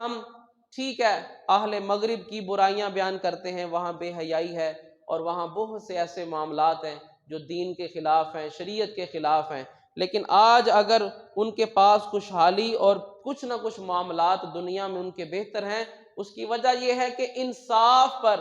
ہم ٹھیک ہے اہل مغرب کی برائیاں بیان کرتے ہیں، وہاں بے حیائی ہے اور وہاں بہت سے ایسے معاملات ہیں جو دین کے خلاف ہیں، شریعت کے خلاف ہیں، لیکن آج اگر ان کے پاس خوشحالی اور کچھ نہ کچھ معاملات دنیا میں ان کے بہتر ہیں، اس کی وجہ یہ ہے کہ انصاف پر،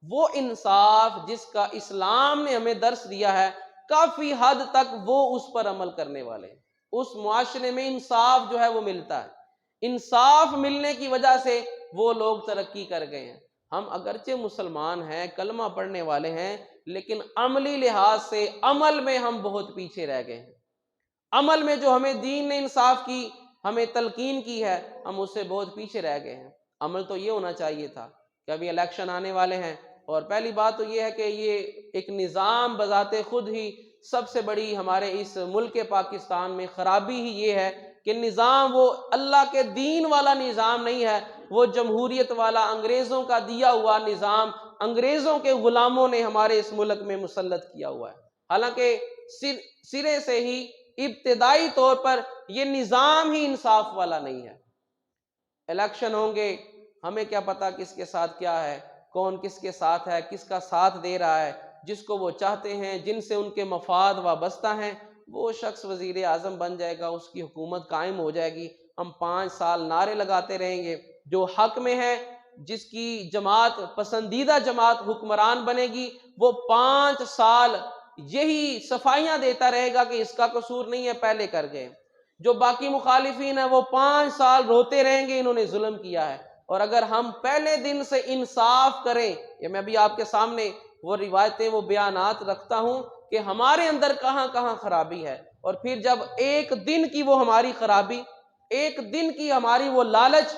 وہ انصاف جس کا اسلام نے ہمیں درس دیا ہے، کافی حد تک وہ اس پر عمل کرنے والے ہیں۔ اس معاشرے میں انصاف جو ہے وہ ملتا ہے، انصاف ملنے کی وجہ سے وہ لوگ ترقی کر گئے ہیں۔ ہم اگرچہ مسلمان ہیں، کلمہ پڑھنے والے ہیں، لیکن عملی لحاظ سے عمل میں ہم بہت پیچھے رہ گئے ہیں۔ عمل میں جو ہمیں دین نے انصاف کی، ہمیں تلقین کی ہے، ہم اس سے بہت پیچھے رہ گئے ہیں۔ عمل تو یہ ہونا چاہیے تھا کہ ابھی الیکشن آنے والے ہیں، اور پہلی بات تو یہ ہے کہ یہ ایک نظام بذات خود ہی سب سے بڑی ہمارے اس ملک پاکستان میں خرابی ہی یہ ہے کہ نظام وہ اللہ کے دین والا نظام نہیں ہے، وہ جمہوریت والا انگریزوں کا دیا ہوا نظام، انگریزوں کے غلاموں نے ہمارے اس ملک میں مسلط کیا ہوا ہے۔ حالانکہ سرے سے ہی ابتدائی طور پر یہ نظام ہی انصاف والا نہیں ہے۔ الیکشن ہوں گے، ہمیں کیا پتا کس کے ساتھ کیا ہے، کون کس کے ساتھ ہے، کس کا ساتھ دے رہا ہے۔ جس کو وہ چاہتے ہیں، جن سے ان کے مفاد وابستہ ہیں، وہ شخص وزیر اعظم بن جائے گا، اس کی حکومت قائم ہو جائے گی، ہم 5 سال نعرے لگاتے رہیں گے۔ جو حق میں ہے، جس کی جماعت پسندیدہ جماعت حکمران بنے گی، وہ 5 سال یہی صفائیاں دیتا رہے گا کہ اس کا قصور نہیں ہے، پہلے کر گئے۔ جو باقی مخالفین ہیں وہ 5 سال روتے رہیں گے انہوں نے ظلم کیا ہے۔ اور اگر ہم پہلے دن سے انصاف کریں، یہ میں ابھی آپ کے سامنے وہ روایتیں، وہ بیانات رکھتا ہوں کہ ہمارے اندر کہاں کہاں خرابی ہے، اور پھر جب ایک دن کی وہ ہماری خرابی، ایک دن کی ہماری وہ لالچ،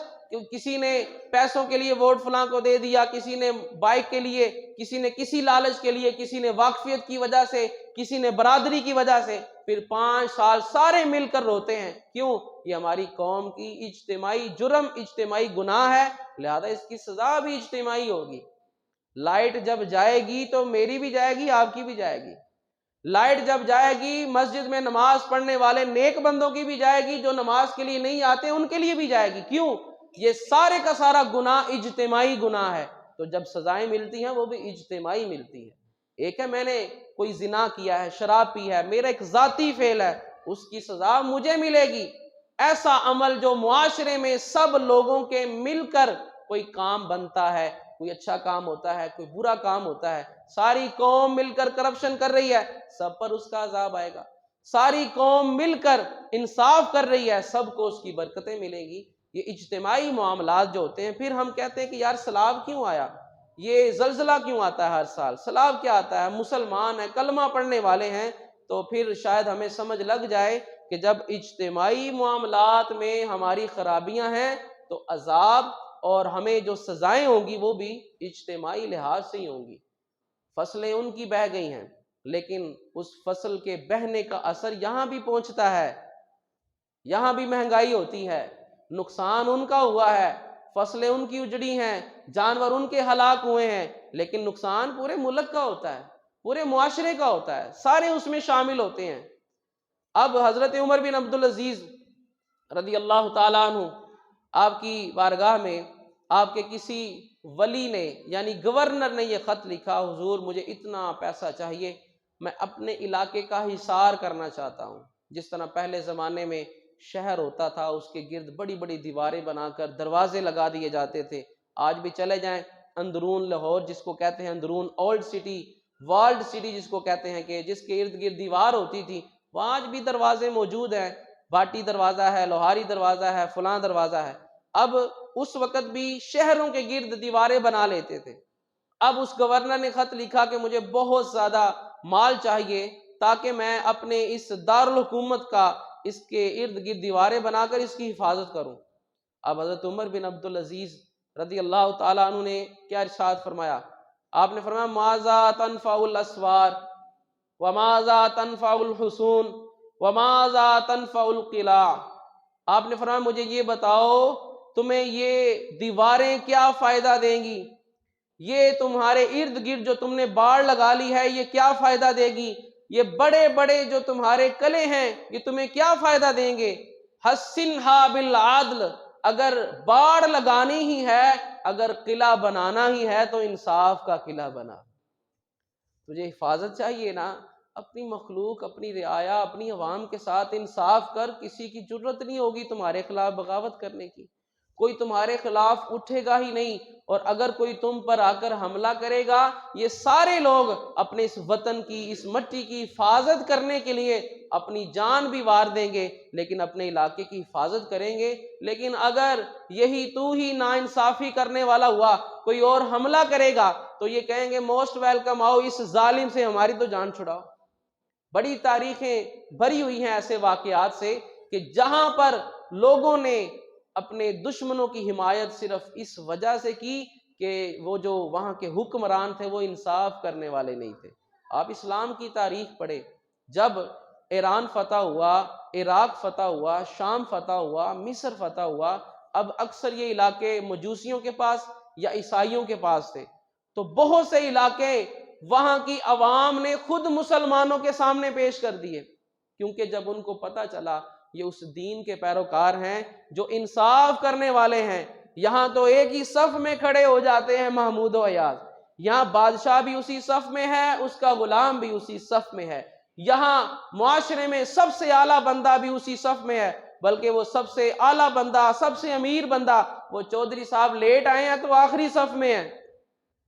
کسی نے پیسوں کے لیے ووٹ فلاں کو دے دیا، کسی نے بائک کے لیے، کسی نے کسی لالچ کے لیے، کسی نے واقفیت کی وجہ سے، کسی نے برادری کی وجہ سے، پھر 5 سال سارے مل کر روتے ہیں۔ کیوں؟ یہ ہماری قوم کی اجتماعی جرم، اجتماعی گناہ ہے، لہذا اس کی سزا بھی اجتماعی ہوگی۔ لائٹ جب جائے گی تو میری بھی جائے گی، آپ کی بھی جائے گی۔ لائٹ جب جائے گی، مسجد میں نماز پڑھنے والے نیک بندوں کی بھی جائے گی، جو نماز کے لیے نہیں آتے ان کے لیے بھی جائے گی۔ کیوں؟ یہ سارے کا سارا گناہ اجتماعی گناہ ہے، تو جب سزائیں ملتی ہیں وہ بھی اجتماعی ملتی ہیں۔ ایک ہے میں نے کوئی زنا کیا ہے، شراب پی ہے، میرا ایک ذاتی فعل ہے، اس کی سزا مجھے ملے گی۔ ایسا عمل جو معاشرے میں سب لوگوں کے مل کر کوئی کام بنتا ہے، کوئی اچھا کام ہوتا ہے، کوئی برا کام ہوتا ہے، ساری قوم مل کر کرپشن کر رہی ہے، سب پر اس کا عذاب آئے گا۔ ساری قوم مل کر انصاف کر رہی ہے، سب کو اس کی برکتیں ملیں گی۔ یہ اجتماعی معاملات جو ہوتے ہیں، پھر ہم کہتے ہیں کہ یار سیلاب کیوں آیا، یہ زلزلہ کیوں آتا ہے ہر سال، سیلاب کیا آتا ہے، مسلمان ہیں، کلمہ پڑھنے والے ہیں، تو پھر شاید ہمیں سمجھ لگ جائے کہ جب اجتماعی معاملات میں ہماری خرابیاں ہیں تو عذاب اور ہمیں جو سزائیں ہوں گی وہ بھی اجتماعی لحاظ سے ہی ہوں گی۔ فصلیں ان کی بہہ گئی ہیں، لیکن اس فصل کے بہنے کا اثر یہاں بھی پہنچتا ہے، یہاں بھی مہنگائی ہوتی ہے، نقصان ان کا ہوا ہے، فصلیں ان کی اجڑی ہیں، جانور ان کے ہلاک ہوئے ہیں، لیکن نقصان پورے ملک کا ہوتا ہے، پورے معاشرے کا ہوتا ہے، سارے اس میں شامل ہوتے ہیں۔ اب حضرت عمر بن عبدالعزیز رضی اللہ تعالیٰ عنہ، آپ کی بارگاہ میں آپ کے کسی ولی نے یعنی گورنر نے یہ خط لکھا، حضور مجھے اتنا پیسہ چاہیے، میں اپنے علاقے کا حصار کرنا چاہتا ہوں۔ جس طرح پہلے زمانے میں شہر ہوتا تھا، اس کے گرد بڑی بڑی دیواریں بنا کر دروازے لگا دیے جاتے تھے۔ آج بھی چلے جائیں اندرون لاہور، جس کو کہتے ہیں اندرون اولڈ سٹی، والڈ سٹی جس کو کہتے ہیں، کہ جس کے ارد گرد دیوار ہوتی تھی، وہاں آج بھی دروازے موجود ہیں، بھاٹی دروازہ ہے، لوہاری دروازہ ہے، فلاں دروازہ ہے۔ اب اس وقت بھی شہروں کے گرد دیواریں بنا لیتے تھے۔ اب اس گورنر نے خط لکھا کہ مجھے بہت زیادہ مال چاہیے تاکہ میں اپنے اس دارالحکومت کا، اس کے ارد گرد دیواریں بنا کر اس کی حفاظت کروں۔ اب حضرت عمر بن عبدالعزیز رضی اللہ تعالیٰ عنہ نے کیا ارشاد فرمایا؟ آپ نے فرمایا ماذا تنفع الاسوار وماذا تنفع الحصون وماذا تنفع القلاع۔ آپ نے فرمایا مجھے یہ بتاؤ تمہیں یہ دیواریں کیا فائدہ دیں گی، یہ تمہارے ارد گرد جو تم نے باڑ لگا لی ہے یہ کیا فائدہ دے گی، یہ بڑے بڑے جو تمہارے قلعے ہیں یہ تمہیں کیا فائدہ دیں گے۔ حسنھا بالعدل، اگر باڑ لگانی ہی ہے، اگر قلعہ بنانا ہی ہے تو انصاف کا قلعہ بنا۔ تجھے حفاظت چاہیے نا، اپنی مخلوق، اپنی رعایا، اپنی عوام کے ساتھ انصاف کر، کسی کی جرت نہیں ہوگی تمہارے خلاف بغاوت کرنے کی، کوئی تمہارے خلاف اٹھے گا ہی نہیں۔ اور اگر کوئی تم پر آ کر حملہ کرے گا، یہ سارے لوگ اپنے اس وطن کی، اس مٹی کی حفاظت کرنے کے لیے اپنی جان بھی وار دیں گے، لیکن اپنے علاقے کی حفاظت کریں گے۔ لیکن اگر یہی تو ہی ناانصافی کرنے والا ہوا، کوئی اور حملہ کرے گا تو یہ کہیں گے موسٹ ویلکم، آؤ اس ظالم سے ہماری تو جان چھڑاؤ۔ بڑی تاریخیں بھری ہوئی ہیں ایسے واقعات سے کہ جہاں پر لوگوں نے اپنے دشمنوں کی حمایت صرف اس وجہ سے کی کہ وہ جو وہاں کے حکمران تھے وہ انصاف کرنے والے نہیں تھے۔ آپ اسلام کی تاریخ پڑھیں، جب ایران فتح ہوا، عراق فتح ہوا، شام فتح ہوا، مصر فتح ہوا، اب اکثر یہ علاقے مجوسیوں کے پاس یا عیسائیوں کے پاس تھے، تو بہت سے علاقے وہاں کی عوام نے خود مسلمانوں کے سامنے پیش کر دیے، کیونکہ جب ان کو پتہ چلا یہ اس دین کے پیروکار ہیں جو انصاف کرنے والے ہیں۔ یہاں تو ایک ہی صف میں کھڑے ہو جاتے ہیں محمود و ایاز، یہاں بادشاہ بھی اسی صف میں ہے، اس کا غلام بھی اسی صف میں ہے، یہاں معاشرے میں سب سے اعلیٰ بندہ بھی اسی صف میں ہے، بلکہ وہ سب سے اعلیٰ بندہ، سب سے امیر بندہ، وہ چودھری صاحب لیٹ آئے ہیں تو آخری صف میں ہے،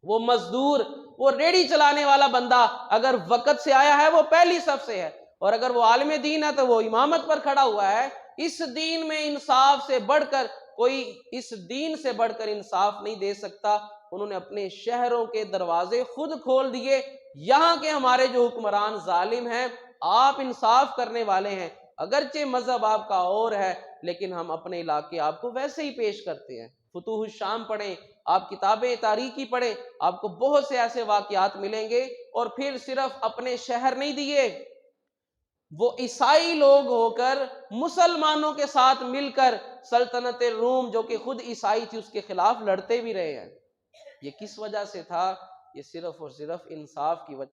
وہ مزدور، وہ ریڑھی چلانے والا بندہ اگر وقت سے آیا ہے وہ پہلی صف سے ہے، اور اگر وہ عالم دین ہے تو وہ امامت پر کھڑا ہوا ہے۔ اس دین میں انصاف سے بڑھ کر کوئی، اس دین سے بڑھ کر انصاف نہیں دے سکتا۔ انہوں نے اپنے شہروں کے دروازے خود کھول دیے، یہاں کے ہمارے جو حکمران ظالم ہیں، آپ انصاف کرنے والے ہیں، اگرچہ مذہب آپ کا اور ہے لیکن ہم اپنے علاقے آپ کو ویسے ہی پیش کرتے ہیں۔ فتوح الشام پڑھیں، آپ کتابیں تاریخی پڑھیں، آپ کو بہت سے ایسے واقعات ملیں گے۔ اور پھر صرف اپنے شہر نہیں دیے، وہ عیسائی لوگ ہو کر مسلمانوں کے ساتھ مل کر سلطنت روم جو کہ خود عیسائی تھی اس کے خلاف لڑتے بھی رہے ہیں۔ یہ کس وجہ سے تھا؟ یہ صرف اور صرف انصاف کی وجہ